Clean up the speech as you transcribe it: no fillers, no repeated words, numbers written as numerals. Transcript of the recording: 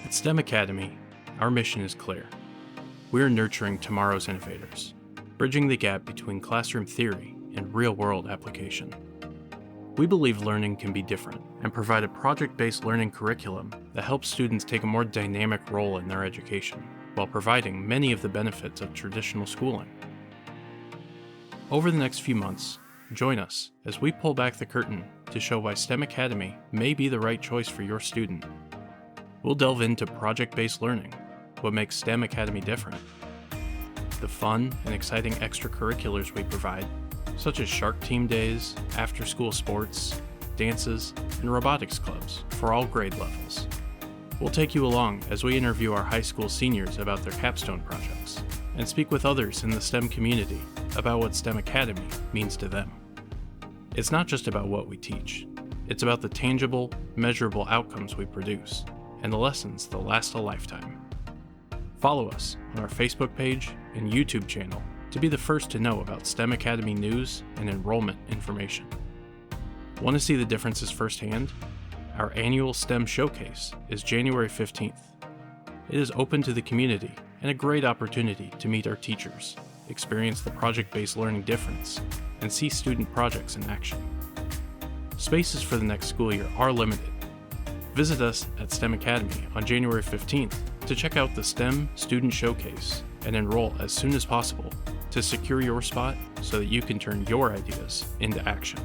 At STEM Academy, our mission is clear. We are nurturing tomorrow's innovators, bridging the gap between classroom theory and real-world application. We believe learning can be different and provide a project-based learning curriculum that helps students take a more dynamic role in their education, while providing many of the benefits of traditional schooling. Over the next few months, join us as we pull back the curtain to show why STEM Academy may be the right choice for your student. We'll delve into project-based learning, what makes STEM Academy different, the fun and exciting extracurriculars we provide, such as Shark Team Days, after-school sports, dances, and robotics clubs for all grade levels. We'll take you along as we interview our high school seniors about their capstone projects, and speak with others in the STEM community about what STEM Academy means to them. It's not just about what we teach, it's about the tangible, measurable outcomes we produce, and the lessons that last a lifetime. Follow us on our Facebook page and YouTube channel to be the first to know about STEM Academy news and enrollment information. Want to see the differences firsthand? Our annual STEM Showcase is January 15th. It is open to the community and a great opportunity to meet our teachers, experience the project-based learning difference, and see student projects in action. Spaces for the next school year are limited. Visit us at STEM Academy on January 15th to check out the STEM Student Showcase and enroll as soon as possible to secure your spot so that you can turn your ideas into action.